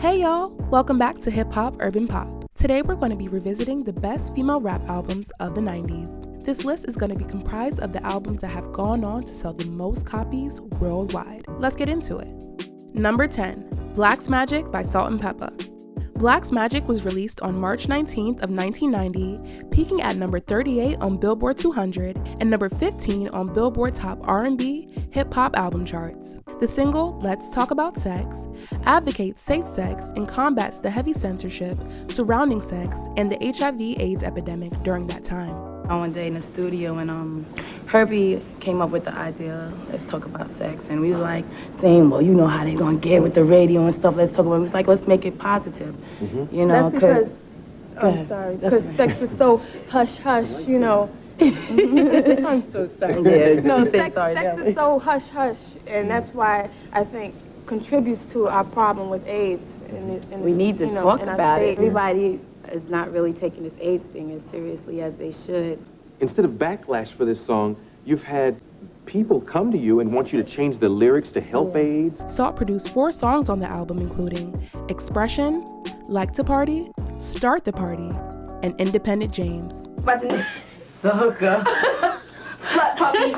Hey y'all, welcome back to Hip Hop Urban Pop. Today we're going to be revisiting the best female rap albums of the 90s. This list is going to be comprised of the albums that have gone on to sell the most copies worldwide. Let's get into it. Number 10, Black's Magic by Salt-N-Pepa. Black's Magic was released on March 19th of 1990, peaking at number 38 on Billboard 200 and number 15 on Billboard Top R&B Hip Hop Album charts. The single, Let's Talk About Sex, advocates safe sex and combats the heavy censorship surrounding sex and the HIV/AIDS epidemic during that time. One day in the studio, and Herbie came up with the idea, let's talk about sex, and we were like saying, well, you know how they're gonna get with the radio and stuff, let's talk about it. We was like, let's make it positive, you know, because sex is so hush-hush, you know. I'm so sorry. Yeah, no, sex is so hush-hush, and that's why I think contributes to our problem with AIDS. We need to talk about it. Everybody is not really taking this AIDS thing as seriously as they should. Instead of backlash for this song, you've had people come to you and want you to change the lyrics to help AIDS. Salt produced 4 songs on the album, including Expression, Like to Party, Start the Party, and Independent James. The hooker. Slut puppy.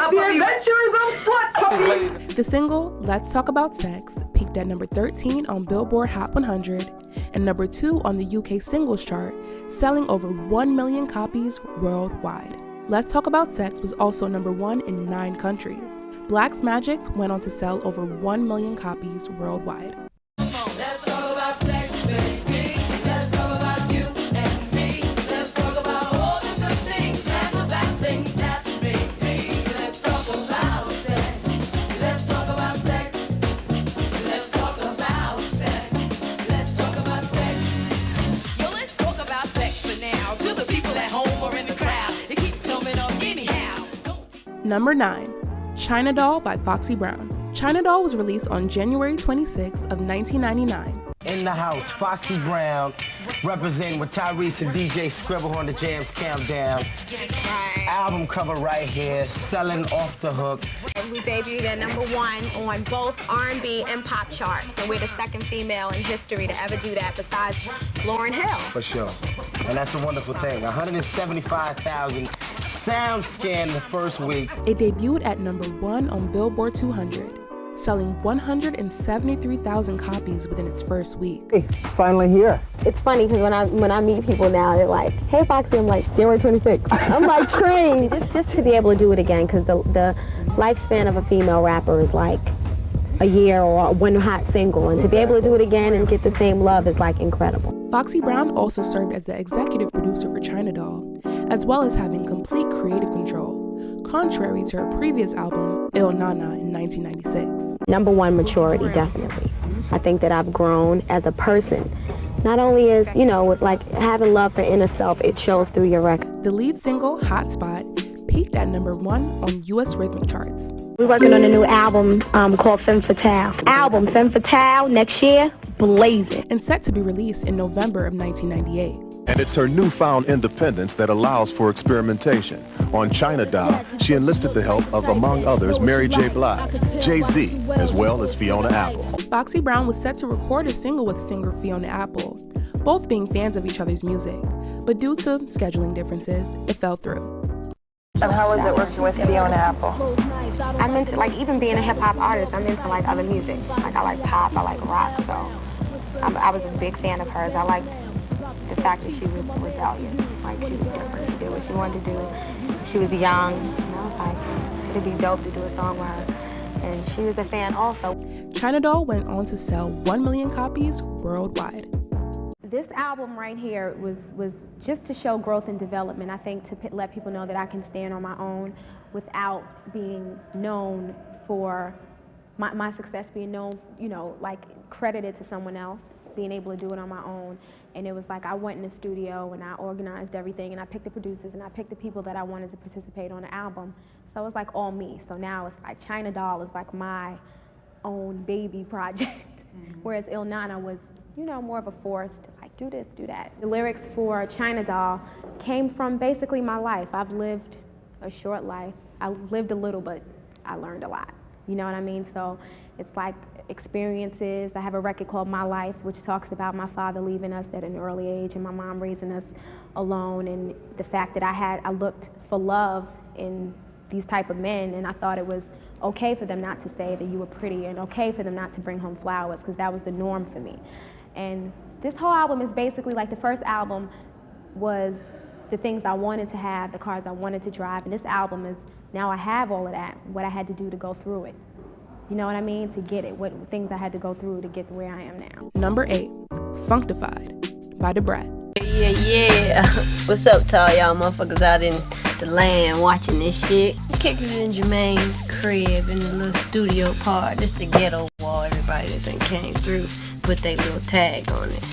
The adventures of slut puppy. The single, Let's Talk About Sex, peaked at number 13 on Billboard Hot 100 and number 2 on the UK singles chart, selling over 1 million copies worldwide. Let's Talk About Sex was also number 1 in 9 countries. Black's Magic went on to sell over 1 million copies worldwide. Let's talk about sex, baby. Let's talk about you and me. Let's talk about all the good things and the bad things that make me. Let's talk about sex. Let's talk about sex. Let's talk about sex. Let's talk about sex. Yo, let's talk about sex for now. To the people at home or in the crowd, it keeps coming up anyhow. Number 9, China Doll by Foxy Brown. China Doll was released on January 26 of 1999. In the house, Foxy Brown, representing with Tyrese and DJ Scribble on the Jams Countdown. Album cover right here, selling off the hook. We debuted at number 1 on both R&B and pop charts, and we're the second female in history to ever do that besides Lauryn Hill. For sure. And that's a wonderful thing. 175,000 sound scanned the first week. It debuted at number 1 on Billboard 200, selling 173,000 copies within its first week. Hey, finally here. It's funny because when I meet people now, they're like, "Hey Foxy," I'm like, "January 26th." I'm like, trained. Just to be able to do it again, because the lifespan of a female rapper is like a year or one hot single, and to be able to do it again and get the same love is like incredible. Foxy Brown also served as the executive producer for China Doll, as well as having complete creative control, contrary to her previous album, Il Nana, in 1996. Number 1, maturity, definitely. I think that I've grown as a person. Not only as, you know, with like having love for inner self, it shows through your record. The lead single, Hot Spot, peaked at number 1 on US rhythmic charts. We're working on a new album called Femme Fatale. Album Femme Fatale next year, blazing. And set to be released in November of 1998. And it's her newfound independence that allows for experimentation. On China Doll, she enlisted the help of, among others, Mary J. Blige, Jay-Z, as well as Fiona Apple. Foxy Brown was set to record a single with singer Fiona Apple, both being fans of each other's music, but due to scheduling differences, it fell through. And how was it working with Fiona Apple? I'm into, like, even being a hip-hop artist, I'm into, like, other music. Like, I like pop, I like rock, so I was a big fan of hers. I liked the fact that she was rebellious. Like, she was different. She did what she wanted to do. She was young, you know, like, it'd be dope to do a song with her. And she was a fan also. China Doll went on to sell 1 million copies worldwide. This album right here was just to show growth and development. I think to let people know that I can stand on my own without being known for my success being known, you know, like credited to someone else, being able to do it on my own. And it was like I went in the studio and I organized everything and I picked the producers and I picked the people that I wanted to participate on the album. So it was like all me. So now it's like China Doll is like my own baby project, whereas Il Nana was, you know, more of a forced, like, do this, do that. The lyrics for China Doll came from basically my life. I've lived a short life. I lived a little, but I learned a lot. You know what I mean? So it's like experiences. I have a record called My Life, which talks about my father leaving us at an early age and my mom raising us alone, and the fact that I looked for love in these type of men, and I thought it was okay for them not to say that you were pretty, and okay for them not to bring home flowers, because that was the norm for me. And this whole album is basically like the first album was the things I wanted to have, the cars I wanted to drive, and this album is now I have all of that, what I had to do to go through it. You know what I mean? To get it, what things I had to go through to get to where I am now. Number 8, Functified by Debrat. Yeah. What's up to all y'all motherfuckers out in the land watching this shit? Kicked it in Jermaine's crib in the little studio part. Just the ghetto wall. Everybody that done came through put their little tag on it.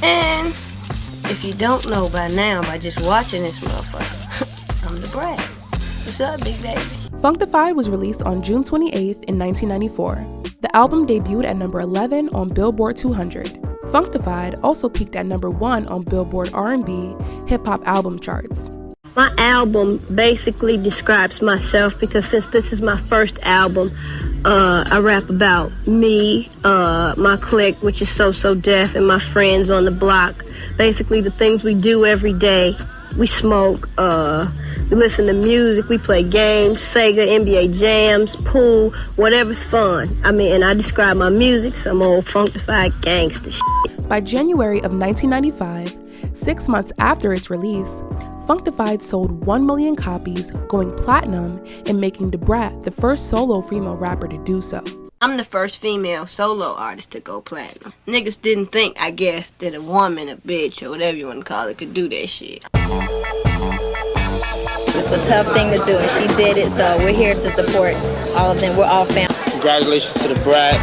And if you don't know by now, by just watching this motherfucker, I'm Debrat. What's up, big baby? Functified was released on June 28th in 1994. The album debuted at number 11 on Billboard 200. Functified also peaked at number 1 on Billboard R&B hip-hop album charts. My album basically describes myself because since this is my first album, I rap about me, my clique, which is So Def, and my friends on the block. Basically the things we do every day. We smoke, we listen to music, we play games, Sega, NBA jams, pool, whatever's fun. I mean, and I describe my music, some old funkified gangsta shit. By January of 1995, 6 months after its release, Functified sold 1 million copies, going platinum and making Debrat the first solo female rapper to do so. I'm the first female solo artist to go platinum. Niggas didn't think, I guess, that a woman, a bitch, or whatever you want to call it, could do that shit. It's a tough thing to do, and she did it, so we're here to support all of them. We're all family. Congratulations to Debrat.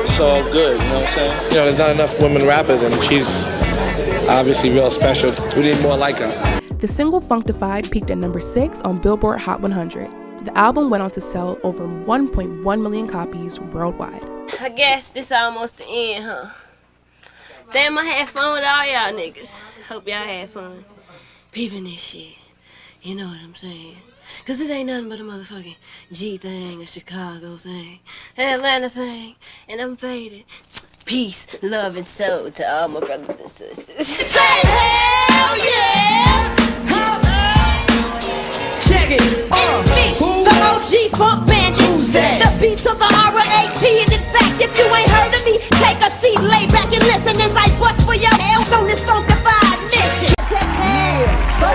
It's all good, you know what I'm saying? You know, there's not enough women rappers, and she's obviously real special. We need more like her. The single Functified peaked at number 6 on Billboard Hot 100. The album went on to sell over 1.1 million copies worldwide. I guess this almost the end, huh? Damn, I had fun with all y'all niggas. Hope y'all had fun peeping this shit. You know what I'm saying? Cause it ain't nothing but a motherfucking G thing, a Chicago thing, an Atlanta thing, and I'm faded. Peace, love, and soul to all my brothers and sisters. Say hell yeah! Check it. It's me, the OG funk bandit. Who's that? The beat to the R.A.P. And in fact, if you ain't heard of me, take a seat, lay back and listen as I bust for your hell on this funkified mission. Yeah, so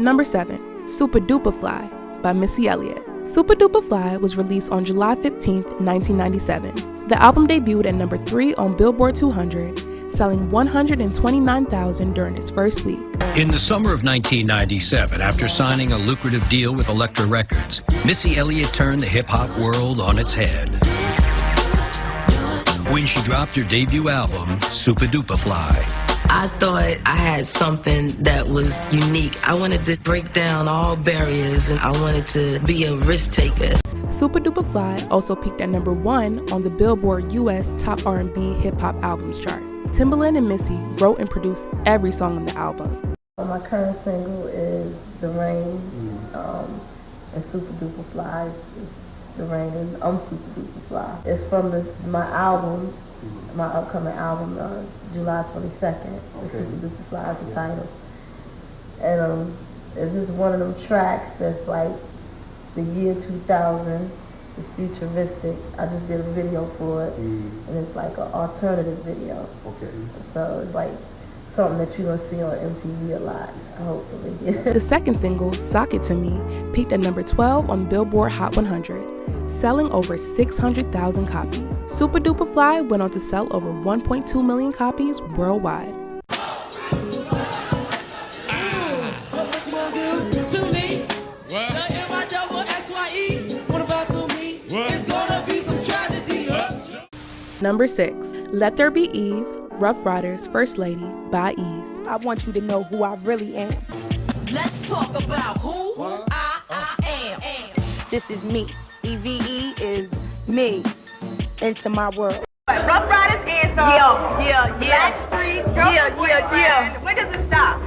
Number 7, Super Duper Fly by Missy Elliott. Super Duper Fly was released on July 15, 1997. The album debuted at number 3 on Billboard 200, selling 129,000 during its first week. In the summer of 1997, after signing a lucrative deal with Elektra Records, Missy Elliott turned the hip-hop world on its head when she dropped her debut album, Super Duper Fly. I thought I had something that was unique. I wanted to break down all barriers, and I wanted to be a risk taker. Super Duper Fly also peaked at number 1 on the Billboard US Top R&B Hip Hop Albums chart. Timbaland and Missy wrote and produced every song on the album. My current single is The Rain, and Super Duper Fly is The Rain, and I'm Super Duper Fly. It's from my album, my upcoming album, July 22nd. The Super Duper Fly is the title. And it's just one of them tracks that's like the year 2000. It's futuristic. I just did a video for it, and it's like an alternative video. Okay. So it's like something that you're gonna see on MTV a lot, hopefully. The second single, Sock It To Me, peaked at number 12 on Billboard Hot 100, selling over 600,000 copies. Super Duper Fly went on to sell over 1.2 million copies worldwide. Number 6, Let There Be Eve, Rough Riders First Lady by Eve. I want you to know who I really am. Let's talk about who I am. This is me. EVE is me into my world. Rough Riders answer. Yeah. Blackstreet, yeah. When does it stop?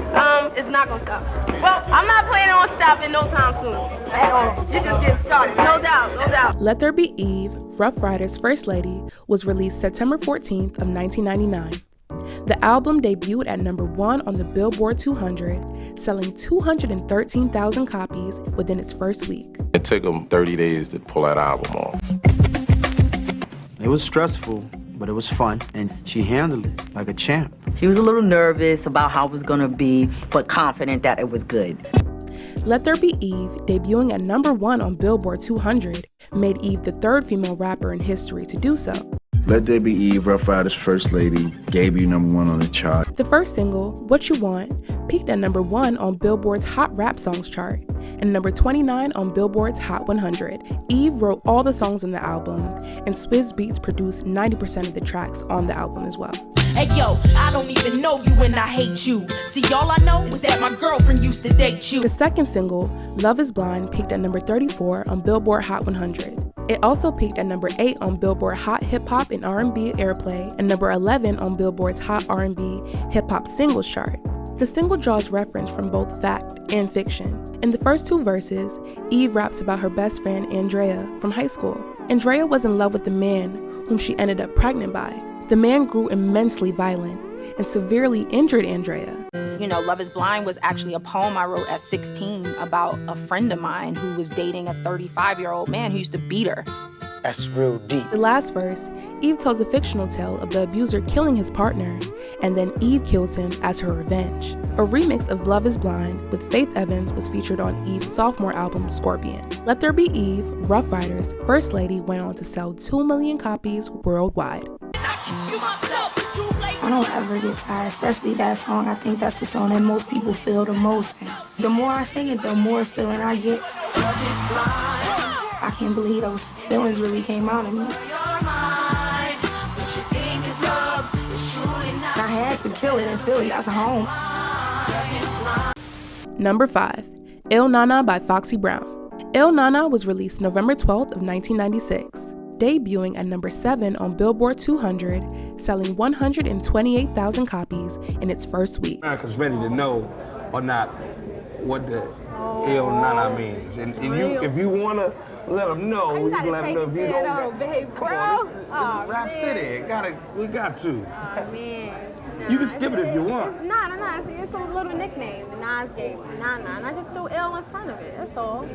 It's not gonna stop. Well, I'm not planning on stopping no time soon. At all. You just get started. No doubt. Let There Be Eve, Rough Riders' First Lady, was released September 14th of 1999. The album debuted at number 1 on the Billboard 200, selling 213,000 copies within its first week. It took them 30 days to pull that album off. It was stressful, but it was fun, and she handled it like a champ. She was a little nervous about how it was gonna be, but confident that it was good. Let There Be Eve, debuting at number 1 on Billboard 200, made Eve the third female rapper in history to do so. Let There Be Eve, Rough Riders' First Lady, gave you number 1 on the chart. The first single, What You Want, peaked at number 1 on Billboard's Hot Rap Songs chart and number 29 on Billboard's Hot 100. Eve wrote all the songs on the album, and Swizz Beatz produced 90% of the tracks on the album as well. Hey yo, I don't even know you and I hate you. See, all I know is that my girlfriend used to date you. The second single, Love Is Blind, peaked at number 34 on Billboard Hot 100. It also peaked at number 8 on Billboard Hot Hip Hop and R&B Airplay and number 11 on Billboard's Hot R&B Hip Hop Singles chart. The single draws reference from both fact and fiction. In the first 2 verses, Eve raps about her best friend Andrea from high school. Andrea was in love with the man whom she ended up pregnant by. The man grew immensely violent and severely injured Andrea. You know, Love Is Blind was actually a poem I wrote at 16 about a friend of mine who was dating a 35-year-old man who used to beat her. That's real deep. The last verse, Eve tells a fictional tale of the abuser killing his partner, and then Eve kills him as her revenge. A remix of Love Is Blind with Faith Evans was featured on Eve's sophomore album, Scorpion. Let There Be Eve, Rough Riders' First Lady went on to sell 2 million copies worldwide. I don't ever get tired, especially that song. I think that's the song that most people feel the most. And the more I sing it, the more feeling I get. I can't believe those feelings really came out of me. I had to kill it in Philly, that's home. Number 5, Il Nana by Foxy Brown. Il Nana was released November 12th of 1996, debuting at number 7 on Billboard 200, selling 128,000 copies in its first week. America's ready to know or not what the Il Nana means. And if you want to let them know, you can let them know. If you don't, babe, come on, this Rap City, we got to. Oh, man. You can skip it if you want. No. It's a little nickname that Nas gave me. Nana. And I just threw L in front of it. That's all.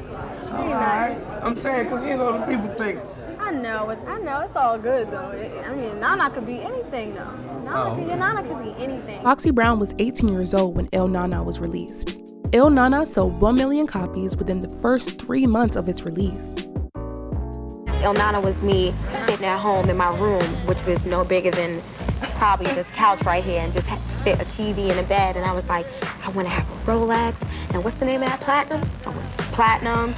All right. I'm saying, because, you know, the people think. I know. It's all good, though. I mean, Nana could be anything, though. Nana could be anything. Foxy Brown was 18 years old when Il Nana was released. Il Nana sold 1 million copies within the first 3 months of its release. Il Nana was me sitting at home in my room, which was no bigger than probably this couch right here, and just fit a TV in a bed, and I was like, I want to have a Rolex, and what's the name of that, platinum? I want platinum.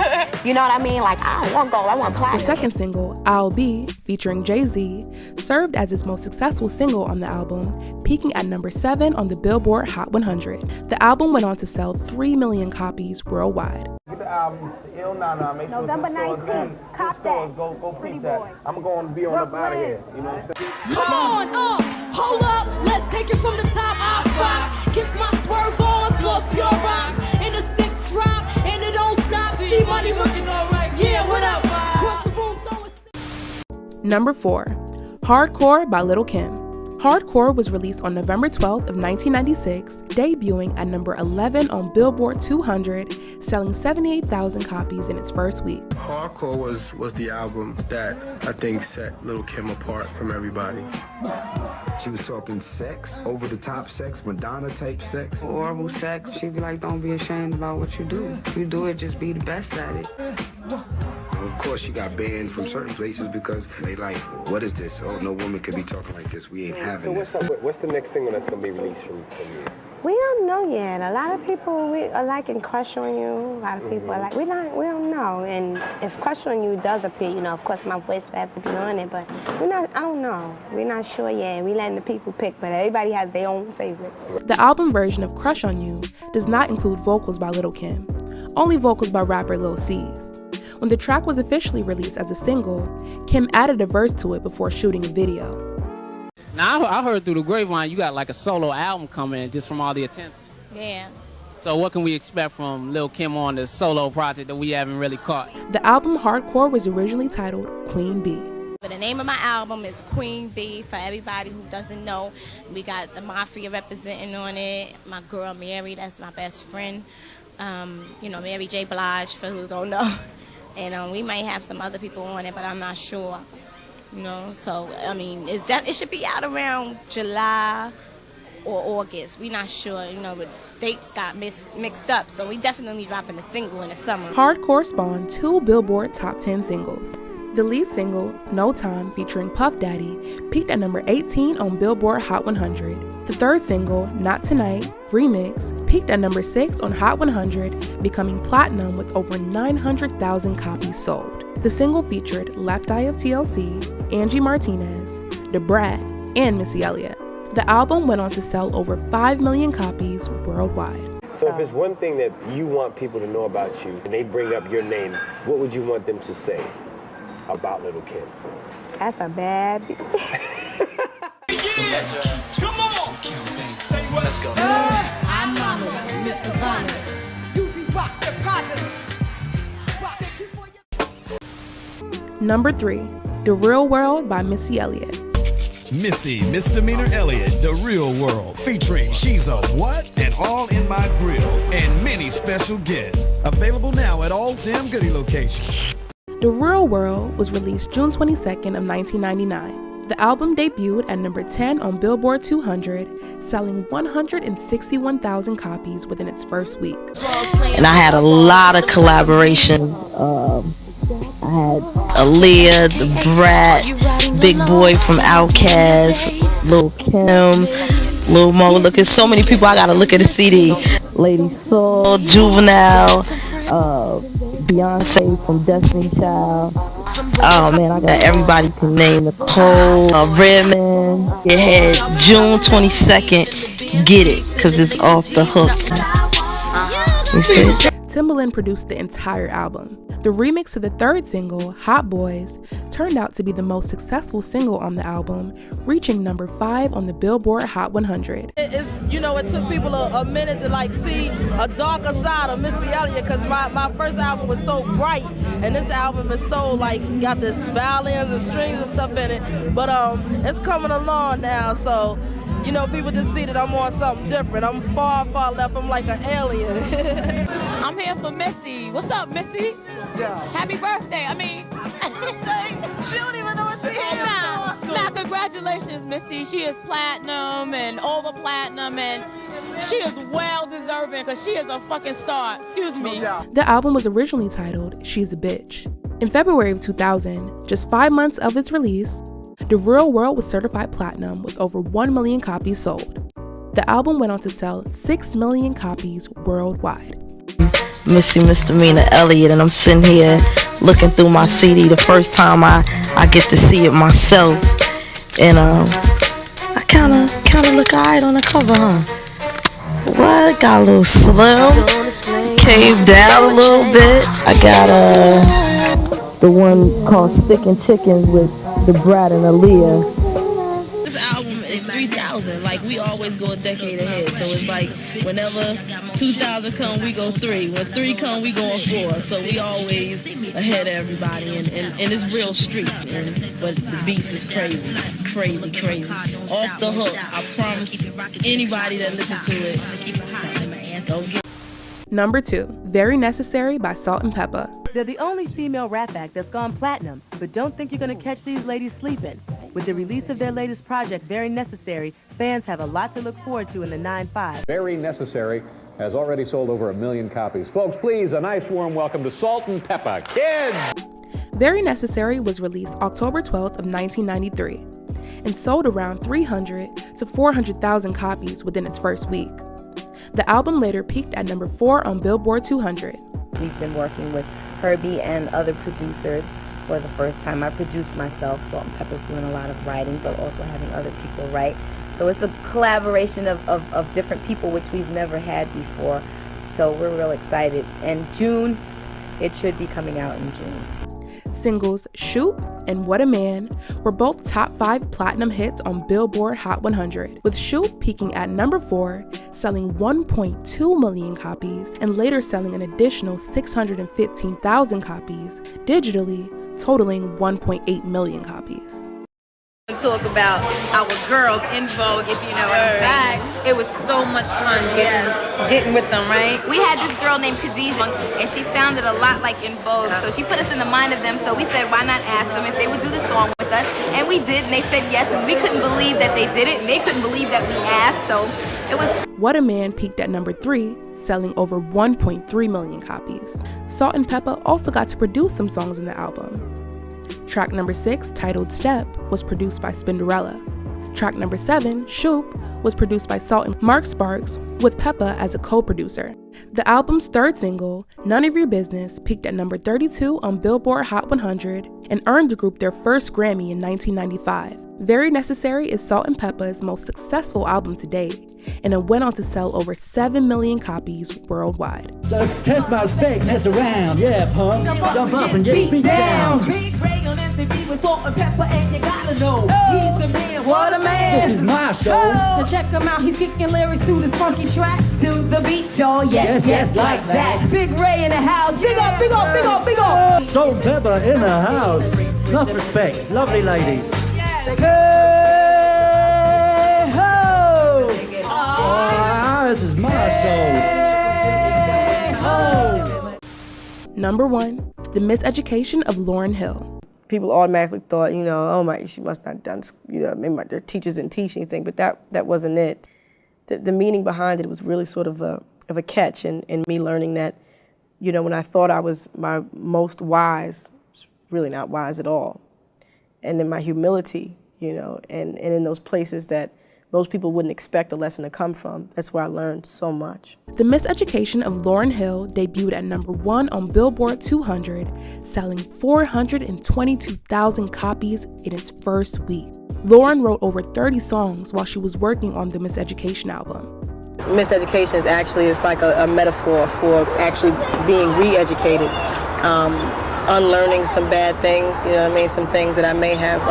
You know what I mean? Like, I don't want gold, I want platinum. The second single, I'll Be, featuring Jay-Z, served as its most successful single on the album, peaking at number 7 on the Billboard Hot 100. The album went on to sell 3 million copies worldwide. Get the album, Il Nana, make sure November 19th, cop that. Go peep that. I'm going to be on up out of here, you know what I'm saying? Come on, hold up, let's take it from the top. I box, gets my swerve on, floss pure rock, in the 6th drop, and it don't stop. See money looking alright, yeah, what up? Cross the room, throw it. Number 4, Hardcore by Lil' Kim. Hardcore was released on November 12th of 1996, debuting at number 11 on Billboard 200, selling 78,000 copies in its first week. Hardcore was the album that I think set Lil' Kim apart from everybody. She was talking sex, over-the-top sex, Madonna type sex. Horrible sex. She'd be like, don't be ashamed about what you do. If you do it, just be the best at it. Of course, she got banned from certain places because they like, what is this? Oh, no woman could be talking like this. We ain't having this. What's the next single that's going to be released from you? We don't know yet. A lot of people are liking Crush on You. A lot of people are like, we don't know. And if Crush on You does appear, you know, of course my voice will have to be on it, but I don't know. We're not sure yet. We letting the people pick, but everybody has their own favorites. The album version of Crush on You does not include vocals by Lil' Kim, only vocals by rapper Lil C's. When the track was officially released as a single, Kim added a verse to it before shooting a video. Now, I heard through the grapevine you got like a solo album coming just from all the attention. Yeah. So what can we expect from Lil' Kim on this solo project that we haven't really caught? The album Hardcore was originally titled Queen Bee. But the name of my album is Queen Bee. For everybody who doesn't know, we got the Mafia representing on it. My girl Mary, that's my best friend. You know, Mary J. Blige, for who don't know. And we might have some other people on it, but I'm not sure. You know, so, I mean, it should be out around July or August. We're not sure, you know, but dates got mixed up, so we definitely dropping a single in the summer. Hardcore spawned 2 Billboard Top 10 singles. The lead single, No Time, featuring Puff Daddy, peaked at number 18 on Billboard Hot 100. The third single, Not Tonight, Remix, peaked at number 6 on Hot 100, becoming platinum with over 900,000 copies sold. The single featured Left Eye of TLC, Angie Martinez, Da Brat, and Missy Elliott. The album went on to sell over 5 million copies worldwide. So if it's one thing that you want people to know about you, and they bring up your name, what would you want them to say about Lil' Kim? That's a bad Come on! Say what? Let's go. I'm Mama, Miss Savannah. Usually rock the product. Number 3, The Real World by Missy Elliott. Missy Misdemeanor Elliott, The Real World, featuring She's a What and All in My Grill, and many special guests. Available now at all Sam Goody locations. The Real World was released June 22nd of 1999. The album debuted at number 10 on Billboard 200, selling 161,000 copies within its first week. And I had a lot of collaboration. I had Aaliyah, Da Brat, Big Boy from Outkast, Lil' Kim, Lil' Mo. Look, there's so many people I gotta look at the CD. Lady Soul, Juvenile, Beyonce from Destiny Child. Oh man, I got everybody to name. Nicole, Redman. It had June 22nd. Get it, cause it's off the hook. You see? Timbaland produced the entire album. The remix to the third single, Hot Boys, turned out to be the most successful single on the album, reaching number 5 on the Billboard Hot 100. You know, it took people a minute to like see a darker side of Missy Elliott, because my first album was so bright, and this album is so like got this violins and strings and stuff in it. But it's coming along now, so you know, people just see that I'm on something different. I'm far, far left. I'm like an alien. I'm here for Missy. What's up, Missy? Yeah. Happy birthday. I mean, she don't even know what she is. Nah, congratulations, Missy. She is platinum and over platinum, and she is well deserving because she is a fucking star. Excuse me. The album was originally titled She's a Bitch. In February of 2000, just 5 months of its release, The Real World was certified platinum with over 1 million copies sold. The album went on to sell 6 million copies worldwide. Missy Misdemeanor Elliott, and I'm sitting here looking through my CD the first time I get to see it myself, and I kind of look alright on the cover, huh? What? Got a little slim, caved down a little bit. I got the one called Stickin' Chickens with Da Brat and Aaliyah. This album is 3,000. Like, we always go a decade ahead. So it's like whenever 2,000 come, we go 3. When 3 come, we go 4. So we always ahead of everybody, and it's real street. But the beats is crazy. Off the hook. I promise anybody that listens to it, don't get. Number 2, Very Necessary by Salt and Peppa. They're the only female rap act that's gone platinum, but don't think you're gonna catch these ladies sleeping. With the release of their latest project, Very Necessary, fans have a lot to look forward to in the 9-5. Very Necessary has already sold over 1 million copies. Folks, please, a nice warm welcome to Salt and Peppa. Kids! Very Necessary was released October 12th of 1993 and sold around 300 to 400,000 copies within its first week. The album later peaked at number 4 on Billboard 200. We've been working with Herbie and other producers for the first time. I produced myself, Salt and Pepper's doing a lot of writing, but also having other people write. So it's a collaboration of different people, which we've never had before. So we're real excited. And June, it should be coming out in June. Singles Shoot and What a Man were both top 5 platinum hits on Billboard Hot 100, with Shoot peaking at number 4, selling 1.2 million copies, and later selling an additional 615,000 copies, digitally totaling 1.8 million copies. Talk about our girls in Vogue, if you know what I'm saying. It was so much fun getting with them, right? We had this girl named Khadijah, and she sounded a lot like In Vogue, so she put us in the mind of them, so we said, why not ask them if they would do the song with us? And we did, and they said yes, and we couldn't believe that they did it, and they couldn't believe that we asked, so it was... What a Man peaked at number 3, selling over 1.3 million copies. Salt and Peppa also got to produce some songs in the album. Track number 6, titled Step, was produced by Spinderella. Track number 7, Shoop, was produced by Salt and Mark Sparks, with Peppa as a co-producer. The album's third single, None of Your Business, peaked at number 32 on Billboard Hot 100 and earned the group their first Grammy in 1995. Very Necessary is Salt and Peppa's most successful album to date, and it went on to sell over 7 million copies worldwide. So test my steak, mess around, yeah, punk. Jump up and get beat down. Big Ray on MTV with Salt and Peppa, and you gotta know he's the man. What a man! This is my show. So check him out, he's kicking lyrics to this funky track to the beat, y'all. Yes, like that. Big Ray in the house. Big up, big up, big up, big up. Salt and Peppa in the house. Enough respect, lovely ladies. Hey ho! This is my show. Number 1, The Miseducation of Lauryn Hill. People automatically thought, oh my, she must not have done, maybe their teachers didn't teach anything, but that wasn't it. The meaning behind it was really sort of a catch in me learning that, when I thought I was my most wise, I was really not wise at all. And then my humility, and in those places that most people wouldn't expect a lesson to come from. That's where I learned so much. The Miseducation of Lauryn Hill debuted at number 1 on Billboard 200, selling 422,000 copies in its first week. Lauryn wrote over 30 songs while she was working on the Miseducation album. Miseducation is actually, like a metaphor for actually being re-educated. Unlearning some bad things, some things that I may have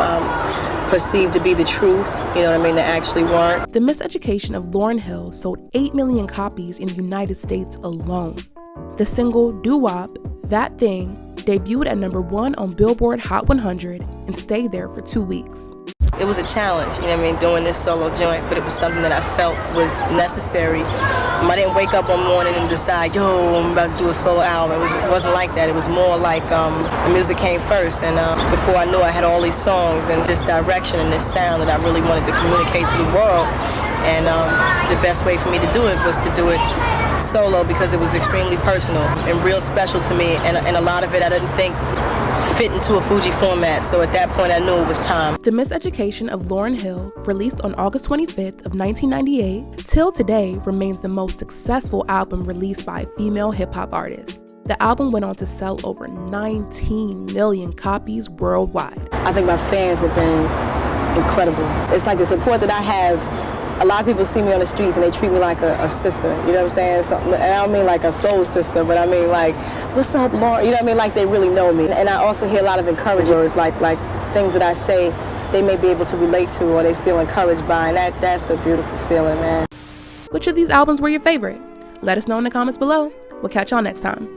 perceived to be the truth, that actually weren't. The Miseducation of Lauryn Hill sold 8 million copies in the United States alone. The single Doo-Wop, That Thing, debuted at number 1 on Billboard Hot 100 and stayed there for 2 weeks. It was a challenge, doing this solo joint, but it was something that I felt was necessary. I didn't wake up one morning and decide, I'm about to do a solo album. It wasn't like that. It was more like the music came first, and before I knew I had all these songs and this direction and this sound that I really wanted to communicate to the world. And the best way for me to do it was to do it solo because it was extremely personal and real special to me, and a lot of it I didn't think fit into a Fuji format, so at that point I knew it was time. The Miseducation of Lauryn Hill, released on August 25th of 1998, till today remains the most successful album released by a female hip-hop artist. The album went on to sell over 19 million copies worldwide. I think my fans have been incredible. It's like the support that I have. A lot of people see me on the streets and they treat me like a sister, you know what I'm saying? And I don't mean like a soul sister, but I mean like, what's up, Laura? You know what I mean? Like they really know me. And I also hear a lot of encouragers, like things that I say they may be able to relate to or they feel encouraged by, and that's a beautiful feeling, man. Which of these albums were your favorite? Let us know in the comments below. We'll catch y'all next time.